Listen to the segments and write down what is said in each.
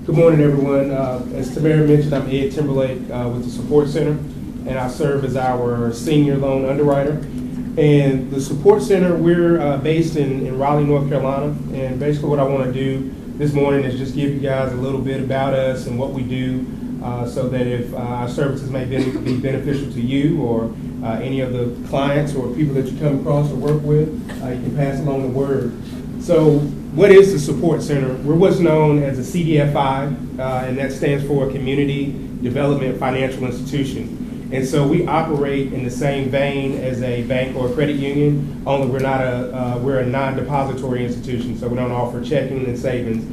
Good morning, everyone. As Tamara mentioned, I'm Ed Timberlake with the Support Center, and I serve as our senior loan underwriter. And the Support Center, we're based in Raleigh, North Carolina. And basically what I want to do this morning is just give you guys a little bit about us and what we do so that if our services may be beneficial to you or any of the clients or people that you come across or work with, you can pass along the word. So what is the Support Center? We're what's known as a CDFI, and that stands for Community Development Financial Institution. And so we operate in the same vein as a bank or a credit union, only we're a non-depository institution, so we don't offer checking and savings.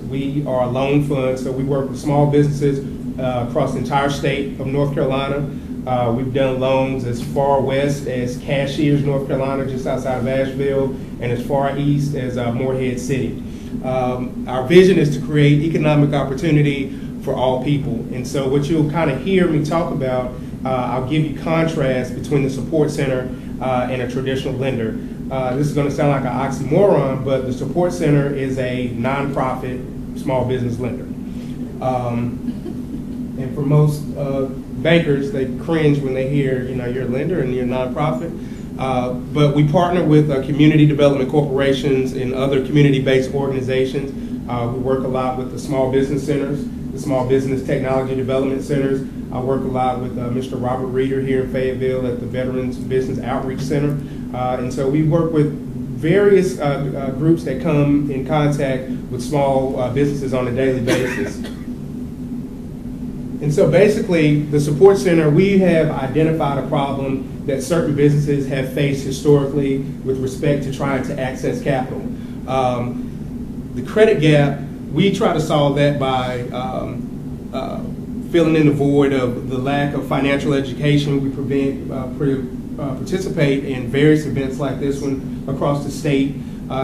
We are a loan fund, so we work with small businesses across the entire state of North Carolina. We've done loans as far west as Cashiers, North Carolina, just outside of Asheville, and as far east as Morehead City. Our vision is to create economic opportunity for all people. And so what you'll kind of hear me talk about, I'll give you contrast between the Support Center and a traditional lender. This is going to sound like an oxymoron, but the Support Center is a nonprofit small business lender. And for most bankers, they cringe when they hear, you're a lender and you're a nonprofit. But we partner with community development corporations and other community-based organizations. We work a lot with the small business centers, the small business technology development centers. I work a lot with Mr. Robert Reeder here in Fayetteville at the Veterans Business Outreach Center. And so we work with various groups that come in contact with small businesses on a daily basis. And so basically, the Support Center, we have identified a problem that certain businesses have faced historically with respect to trying to access capital. The credit gap, we try to solve that by filling in the void of the lack of financial education. We participate in various events like this one across the state,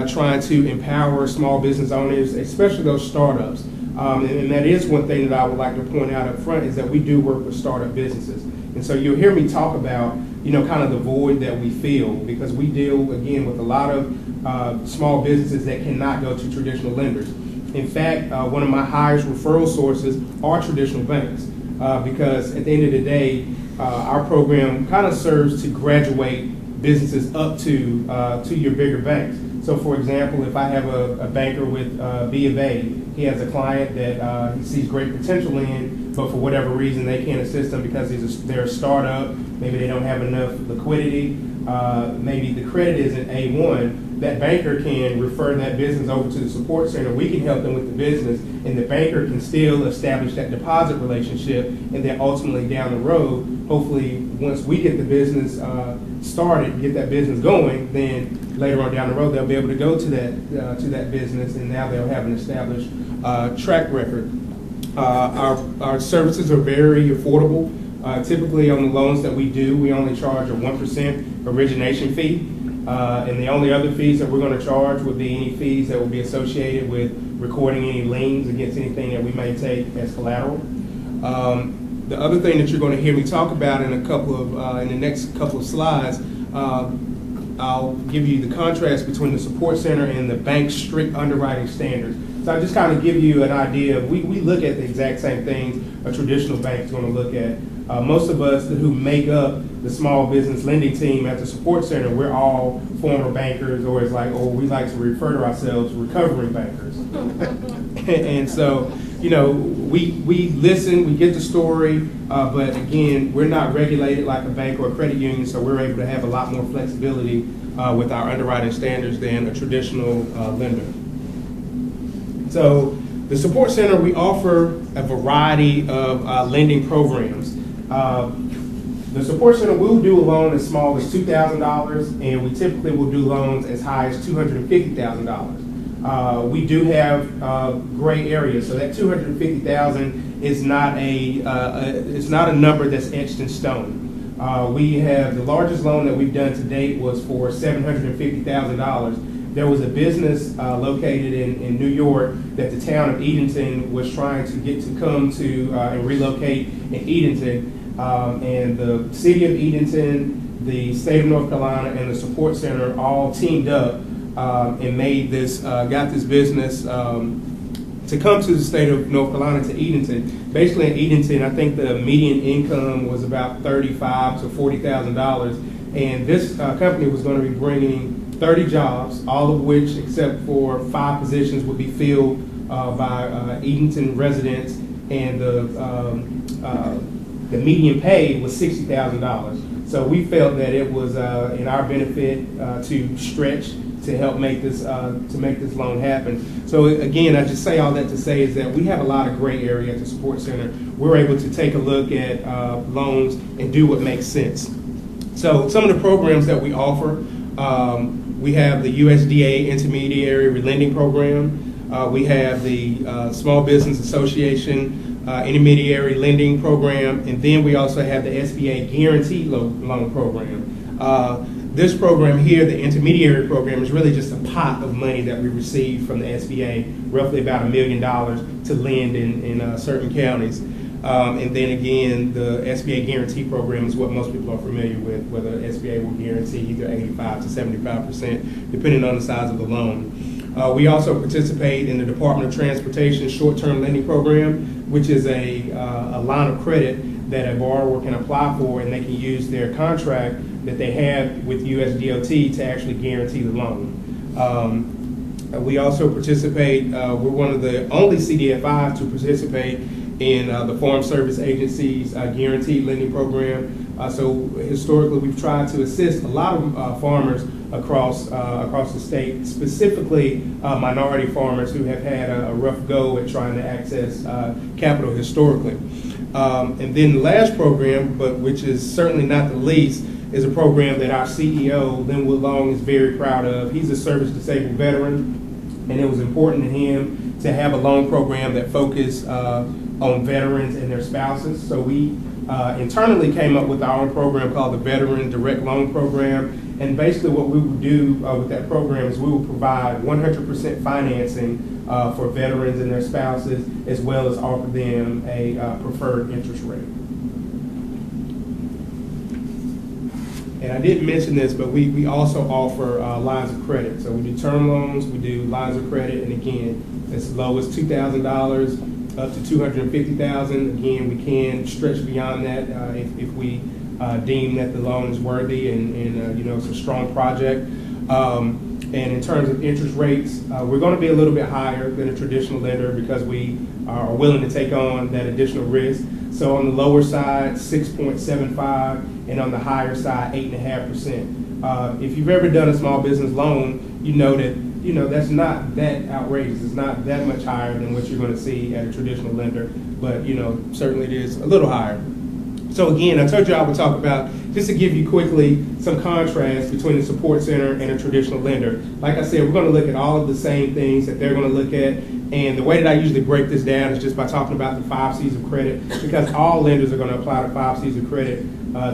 trying to empower small business owners, especially those startups. And that is one thing that I would like to point out up front is that we do work with startup businesses. And so you'll hear me talk about, kind of the void that we feel because we deal, again, with a lot of small businesses that cannot go to traditional lenders. In fact, one of my highest referral sources are traditional banks because at the end of the day, our program kind of serves to graduate businesses up to your bigger banks. So for example, if I have a banker with B of A, he has a client that he sees great potential in, but for whatever reason they can't assist them because they're a startup, maybe they don't have enough liquidity, maybe the credit isn't A1, that banker can refer that business over to the Support Center. We can help them with the business, and the banker can still establish that deposit relationship, and then ultimately down the road, hopefully once we get the business started, get that business going, then later on down the road they'll be able to go to that business, and now they'll have an established track record. Our services are very affordable. Typically on the loans that we do, we only charge a 1% origination fee. And the only other fees that we're going to charge would be any fees that will be associated with recording any liens against anything that we may take as collateral. The other thing that you're going to hear me talk about in the next couple of slides, I'll give you the contrast between the Support Center and the bank's strict underwriting standards. So I'll just kind of give you an idea. We look at the exact same things a traditional bank is going to look at. Most of us who make up the small business lending team at the Support Center, we're all former bankers, or it's like, we like to refer to ourselves recovering bankers. And so, we listen, we get the story, but again, we're not regulated like a bank or a credit union, so we're able to have a lot more flexibility with our underwriting standards than a traditional lender. So the Support Center, we offer a variety of lending programs. The Support Center will do a loan as small as $2,000, and we typically will do loans as high as $250,000. We do have gray areas, so that $250,000 is not it's not a number that's etched in stone. We have the largest loan that we've done to date was for $750,000. There was a business located in New York that the town of Edenton was trying to get to come to and relocate in Edenton. And the city of Edenton, the state of North Carolina, and the Support Center all teamed up and made this, got this business to come to the state of North Carolina, to Edenton. Basically in Edenton, I think the median income was about $35,000 to $40,000, and this company was going to be bringing 30 jobs, all of which, except for 5 positions, would be filled by Edenton residents, and the median pay was $60,000. So we felt that it was in our benefit to stretch to help make this loan happen. So again, I just say all that to say is that we have a lot of gray area at the support center. We're able to take a look at loans and do what makes sense. So some of the programs that we offer, we have the USDA Intermediary Lending Program. We have the Small Business Association Intermediary Lending Program, and then we also have the SBA Guaranteed Loan Program. This program here, the intermediary program, is really just a pot of money that we receive from the SBA, roughly about $1 million to lend in certain counties. And then again, the SBA Guarantee Program is what most people are familiar with, where the SBA will guarantee either 85 to 75%, depending on the size of the loan. We also participate in the Department of Transportation Short-Term Lending Program, which is a line of credit that a borrower can apply for, and they can use their contract that they have with USDOT to actually guarantee the loan. We also participate, we're one of the only CDFIs to participate in the Farm Service Agency's Guaranteed Lending Program. So historically, we've tried to assist a lot of farmers across the state, specifically minority farmers who have had a rough go at trying to access capital historically. And then the last program, but which is certainly not the least, is a program that our CEO, Linwood Long, is very proud of. He's a service-disabled veteran, and it was important to him to have a loan program that focused on veterans and their spouses. So we internally came up with our own program called the Veteran Direct Loan Program. And basically what we would do with that program is we would provide 100% financing for veterans and their spouses, as well as offer them a preferred interest rate. And I didn't mention this, but we also offer lines of credit. So we do term loans, we do lines of credit, and again, as low as $2,000 up to $250,000. Again, we can stretch beyond that if we deem that the loan is worthy and you know, it's a strong project. And in terms of interest rates, we're going to be a little bit higher than a traditional lender because we are willing to take on that additional risk. So on the lower side, 6.75, and on the higher side, 8.5%. If you've ever done a small business loan, you know that that's not that outrageous. It's not that much higher than what you're going to see at a traditional lender, but certainly it is a little higher. So again, I told you I would talk about, just to give you quickly some contrast between the support center and a traditional lender. Like I said, we're going to look at all of the same things that they're going to look at, and the way that I usually break this down is just by talking about the 5 C's of credit, because all lenders are going to apply the 5 C's of credit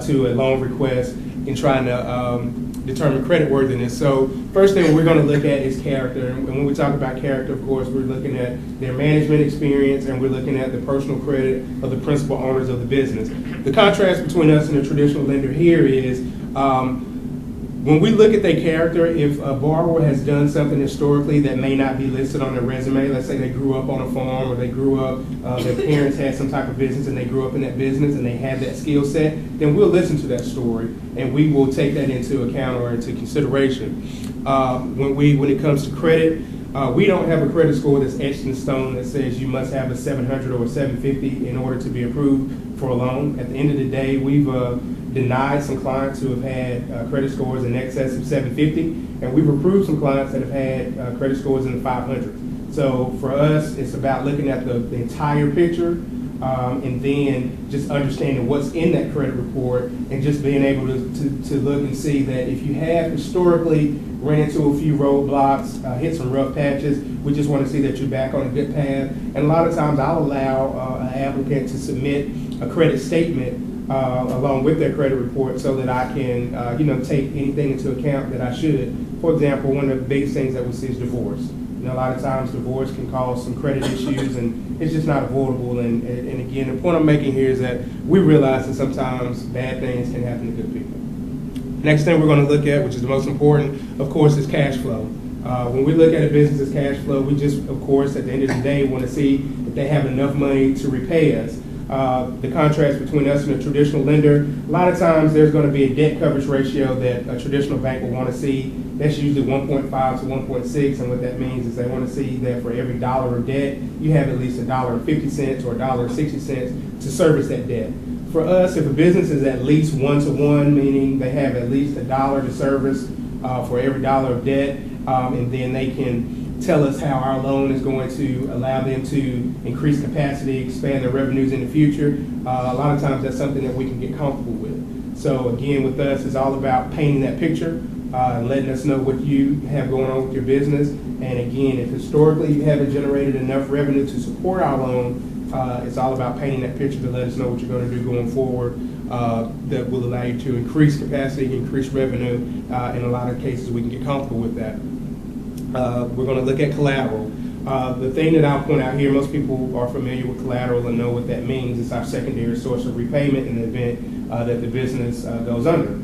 to a loan request in trying to determine credit worthiness. So first thing we're going to look at is character, and when we talk about character, of course, we're looking at their management experience, and we're looking at the personal credit of the principal owners of the business. The contrast between us and a traditional lender here is when we look at their character, if a borrower has done something historically that may not be listed on their resume, let's say they grew up on a farm, or they grew up, their parents had some type of business and they grew up in that business and they had that skill set, then we'll listen to that story and we will take that into account or into consideration. When it comes to credit, we don't have a credit score that's etched in stone that says you must have a 700 or a 750 in order to be approved for a loan. At the end of the day, we've denied some clients who have had credit scores in excess of 750, and we've approved some clients that have had credit scores in the 500. So for us, it's about looking at the entire picture, and then just understanding what's in that credit report, and just being able to look and see that if you have historically ran into a few roadblocks, hit some rough patches, we just want to see that you're back on a good path. And a lot of times I'll allow an applicant to submit a credit statement along with their credit report, so that I can take anything into account that I should. For example, one of the biggest things that we see is divorce. A lot of times divorce can cause some credit issues, and it's just not avoidable. And again, the point I'm making here is that we realize that sometimes bad things can happen to good people. Next thing we're going to look at, which is the most important, of course, is cash flow. When we look at a business's cash flow, we just, of course, at the end of the day, want to see if they have enough money to repay us. The contrast between us and a traditional lender, a lot of times there's going to be a debt coverage ratio that a traditional bank will want to see. That's usually 1.5 to 1.6, and what that means is they want to see that for every dollar of debt, you have at least $1.50 or $1.60 to service that debt. For us, if a business is at least 1-to-1, meaning they have at least $1 to service for every dollar of debt, and then they can tell us how our loan is going to allow them to increase capacity, expand their revenues in the future. A lot of times that's something that we can get comfortable with. So again, with us, it's all about painting that picture, and letting us know what you have going on with your business. And again, if historically you haven't generated enough revenue to support our loan, it's all about painting that picture to let us know what you're going to do going forward that will allow you to increase capacity, increase revenue. In a lot of cases, we can get comfortable with that. We're going to look at collateral. The thing that I'll point out here, most people are familiar with collateral and know what that means. It's our secondary source of repayment in the event that the business goes under.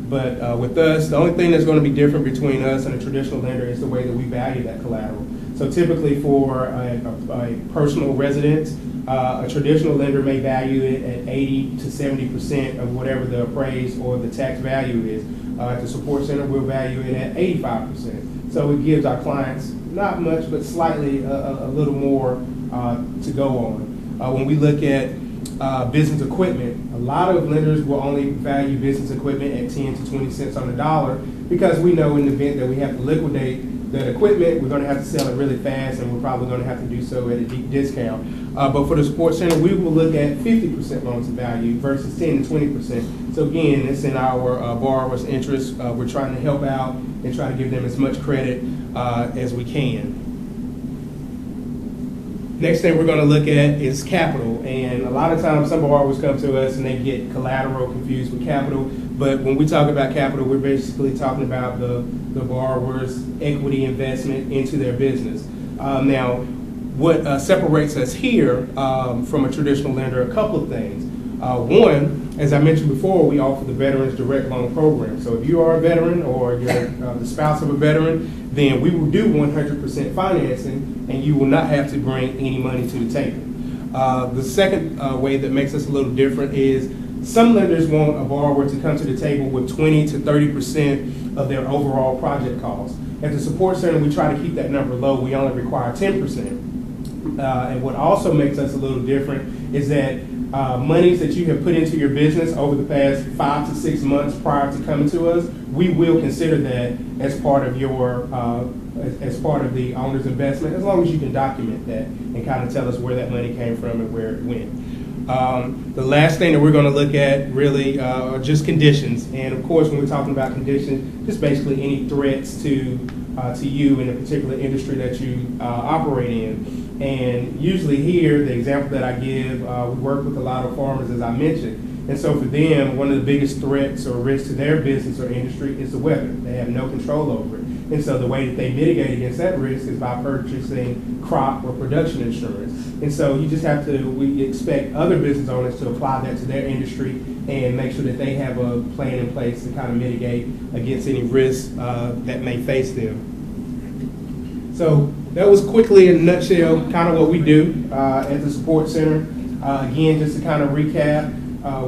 But with us, the only thing that's going to be different between us and a traditional lender is the way that we value that collateral. So typically for a personal residence, a traditional lender may value it at 80 to 70% of whatever the appraised or the tax value is. At the support center, we'll value it at 85%. So it gives our clients not much, but slightly a little more to go on. When we look at business equipment, a lot of lenders will only value business equipment at 10 to 20 cents on the dollar because we know in the event that we have to liquidate that equipment, we're going to have to sell it really fast, and we're probably going to have to do so at a deep discount. But for the support center, we will look at 50% loan to value versus 10 to 20%. So again, it's in our borrowers' interest. We're trying to help out and try to give them as much credit as we can. Next thing we're going to look at is capital. And a lot of times some borrowers come to us and they get collateral confused with capital. But when we talk about capital, we're basically talking about the borrower's equity investment into their business. Now, what separates us here from a traditional lender, a couple of things. One, as I mentioned before, we offer the Veterans Direct Loan Program. So if you are a veteran or you're the spouse of a veteran, then we will do 100% financing and you will not have to bring any money to the table. The second way that makes us a little different is some lenders want a borrower to come to the table with 20 to 30% of their overall project costs. At the support center, we try to keep that number low. We only require 10%. And what also makes us a little different is that monies that you have put into your business over the past 5 to 6 months prior to coming to us, we will consider that as part of your as part of the owner's investment, as long as you can document that and kind of tell us where that money came from and where it went. The last thing that we're going to look at really are just conditions. And of course, when we're talking about conditions, just basically any threats to you in a particular industry that you operate in. And usually here, the example that I give, we work with a lot of farmers, as I mentioned. And so for them, one of the biggest threats or risks to their business or industry is the weather. They have no control over it. And so the way that they mitigate against that risk is by purchasing crop or production insurance. And so you just have to, we expect other business owners to apply that to their industry and make sure that they have a plan in place to kind of mitigate against any risks that may face them. So that was quickly in a nutshell kind of what we do at the support center. Again, just to kind of recap,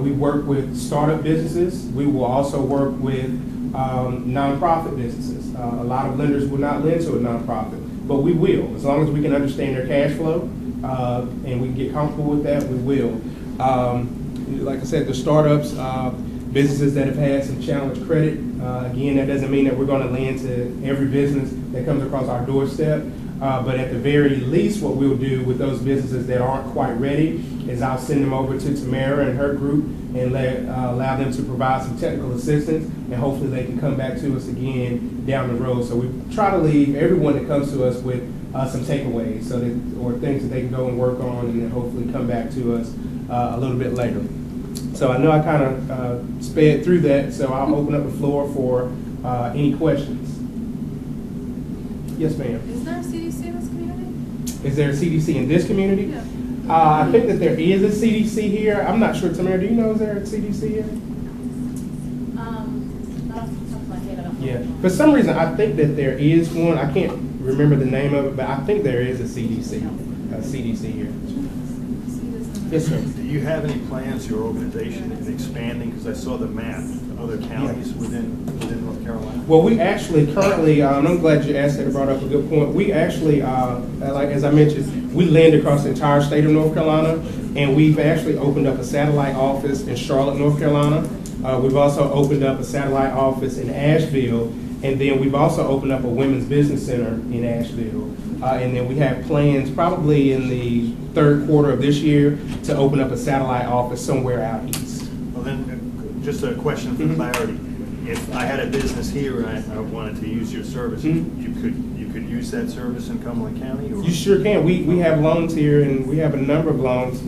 we work with startup businesses. We will also work with nonprofit businesses. A lot of lenders will not lend to a nonprofit, but we will. As long as we can understand their cash flow and we can get comfortable with that, we will. Like I said, the startups, businesses that have had some challenged credit. Again, that doesn't mean that we're going to lend to every business that comes across our doorstep. But at the very least, what we'll do with those businesses that aren't quite ready is I'll send them over to Tamara and her group and allow them to provide some technical assistance, and hopefully they can come back to us again down the road. So we try to leave everyone that comes to us with some takeaways, so that, or things that they can go and work on, and then hopefully come back to us a little bit later. So I know I kind of sped through that, so I'll open up the floor for any questions. Yes, ma'am. Is there a CDC in this community? Is there a CDC in this community? Yeah. I think that there is a CDC here. I'm not sure. Tamara, do you know, is there a CDC here? Not off the top of my head, I don't Yeah, for some reason, I think that there is one. I can't remember the name of it, but I think there is a CDC here. Yes, sir. Do you have any plans, your organization, in expanding? Because I saw the map, to other counties within North Carolina. Well, we actually currently, and I'm glad you asked that, brought up a good point. We actually, like as I mentioned, we land across the entire state of North Carolina, and we've actually opened up a satellite office in Charlotte, North Carolina. We've also opened up a satellite office in Asheville, and then we've also opened up a women's business center in Asheville. And then we have plans probably in the third quarter of this year to open up a satellite office somewhere out east. Well, then, just a question for clarity. If I had a business here and I wanted to use your service, you could use that service in Cumberland County? Or? You sure can. We have loans here, and we have a number of loans.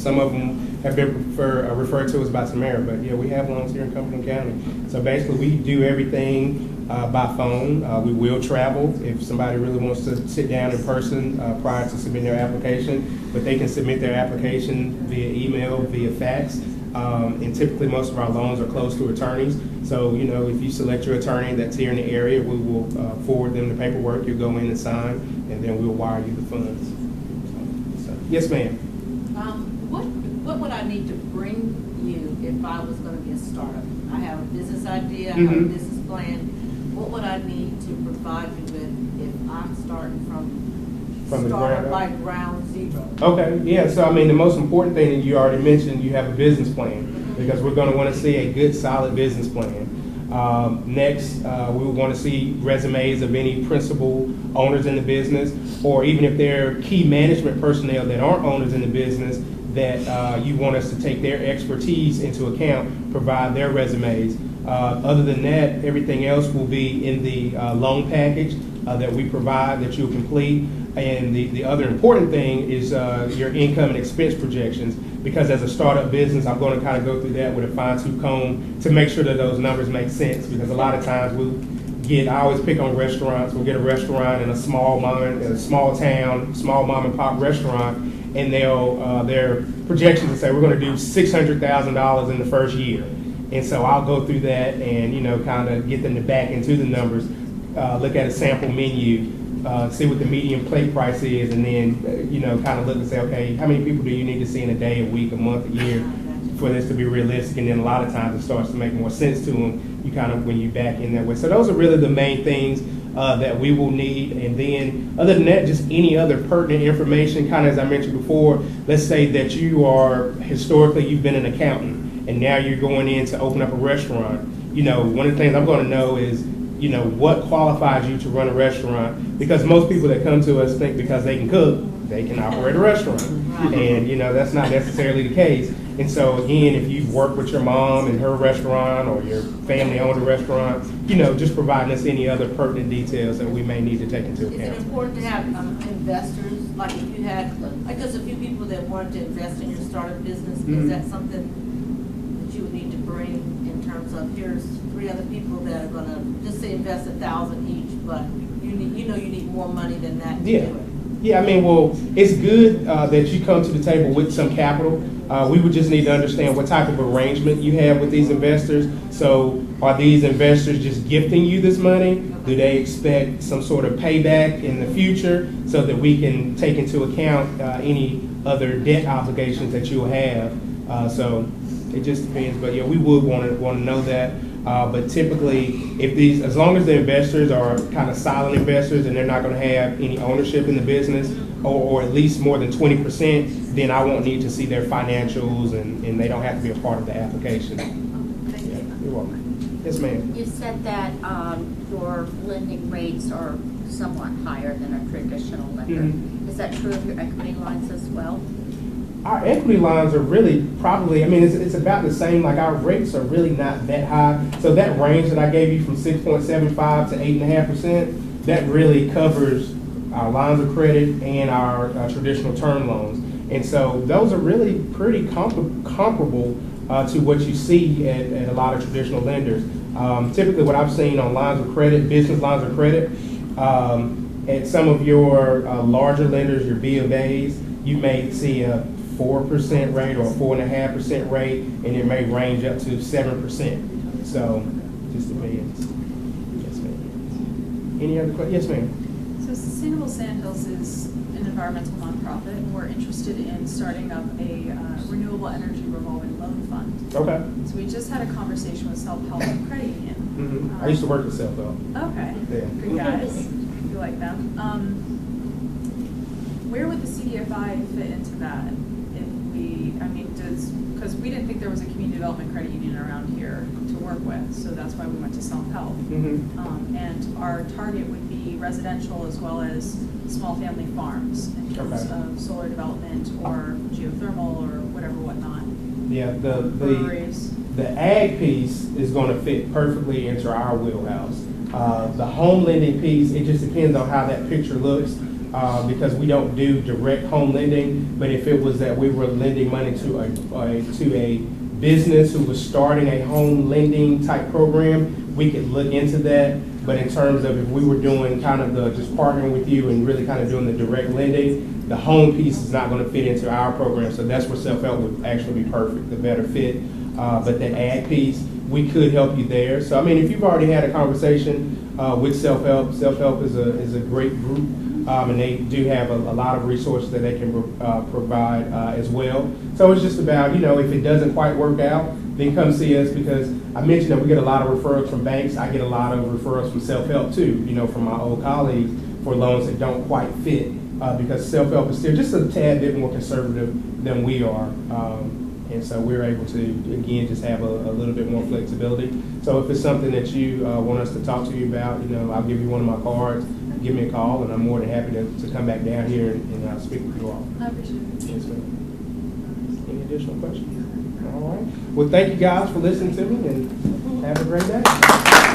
Some of them have been referred to as by Samara, but yeah, we have loans here in Cumberland County. So basically, we do everything by phone. We will travel if somebody really wants to sit down in person prior to submitting their application, but they can submit their application via email, via fax. And typically most of our loans are closed to attorneys. So, you know, if you select your attorney that's here in the area, we will forward them the paperwork. You go in and sign, and then we'll wire you the funds. So, yes, ma'am. What would I need to bring you if I was going to be a startup? I have a business idea, I have a business plan. What would I need to provide you with if I'm starting from the ground up? Like ground zero? Okay, yeah, so I mean, the most important thing that you already mentioned, you have a business plan, because we're going to want to see a good, solid business plan. Next, we will want to see resumes of any principal owners in the business, or even if they're key management personnel that aren't owners in the business, that you want us to take their expertise into account, provide their resumes. Other than that, everything else will be in the loan package that we provide that you'll complete. And the other important thing is your income and expense projections, because as a startup business, I'm going to kind of go through that with a fine-tooth comb to make sure that those numbers make sense, because a lot of times I always pick on restaurants. We'll get a restaurant in a small town, small mom and pop restaurant, and their projections will say we're going to do $600,000 in the first year. And so I'll go through that and, you know, kind of get them to back into the numbers, look at a sample menu, see what the median plate price is, and then, you know, kind of look and say, okay, how many people do you need to see in a day, a week, a month, a year for this to be realistic? And then a lot of times it starts to make more sense to them, when you back in that way. So those are really the main things that we will need. And then other than that, just any other pertinent information, kind of as I mentioned before, let's say that you've been an accountant, and now you're going in to open up a restaurant. You know, one of the things I'm going to know is, you know, what qualifies you to run a restaurant, because most people that come to us think because they can cook, they can operate a restaurant. And, you know, that's not necessarily the case. And so, again, if you've worked with your mom in her restaurant or your family owned a restaurant, you know, just providing us any other pertinent details that we may need to take into account. Is it important to have investors? Like if you had, like there's a few people that wanted to invest in your startup business, is that something that you would need to bring in terms of, here's 3 other people that are going to, just say invest $1,000 each, but you need more money than that to do it? Yeah, I mean, well, it's good that you come to the table with some capital. We would just need to understand what type of arrangement you have with these investors. So are these investors just gifting you this money? Do they expect some sort of payback in the future so that we can take into account any other debt obligations that you'll have? So it just depends. But yeah, we would want to know that. But typically, as long as the investors are kind of silent investors and they're not going to have any ownership in the business, or at least more than 20%, then I won't need to see their financials, and they don't have to be a part of the application. Thank you. You're welcome. Yes, ma'am. You said that your lending rates are somewhat higher than a traditional lender. Is that true of your equity lines as well? Our equity lines are really probably, I mean, it's about the same. Like, our rates are really not that high. So that range that I gave you from 6.75 to 8.5%, that really covers our lines of credit and our traditional term loans. And so those are really pretty comparable to what you see at a lot of traditional lenders. Typically what I've seen on lines of credit, business lines of credit, at some of your larger lenders, your B of A's, you may see a 4% rate or a 4.5% rate, and it may range up to 7%. So just depends. Any other questions? Yes, ma'am. So Sustainable Sandhills is an environmental nonprofit, and we're interested in starting up a renewable energy revolving loan fund. Okay. So we just had a conversation with Self-Help Credit Union. I used to work with Self-Help. Okay, Yeah. good guys. You like them. Where would the CDFI fit into that? If we, I mean, because we didn't think there was a community development credit union around here to work with, so that's why we went to Self-Help. And our target would be residential as well as small family farms in terms of solar development or geothermal or whatnot. Yeah, Breweries. the ag piece is going to fit perfectly into our wheelhouse. The home lending piece, it just depends on how that picture looks. Because we don't do direct home lending, but if it was that we were lending money to a business who was starting a home lending type program, we could look into that. But in terms of if we were doing kind of just partnering with you and really kind of doing the direct lending, the home piece is not going to fit into our program. So that's where Self-Help would actually be perfect, the better fit. But that ag piece, we could help you there. So I mean, if you've already had a conversation with Self-Help, Self-Help is a great group. And they do have a lot of resources that they can provide as well. So it's just about, if it doesn't quite work out, then come see us, because I mentioned that we get a lot of referrals from banks. I get a lot of referrals from Self-Help too, from my old colleagues for loans that don't quite fit because Self-Help is still just a tad bit more conservative than we are. And so we're able to, again, just have a little bit more flexibility. So if it's something that you want us to talk to you about, I'll give you one of my cards. Give me a call, and I'm more than happy to come back down here and speak with you all. I appreciate it. Yes, ma'am. Any additional questions? All right. Well, thank you guys for listening to me, and have a great day.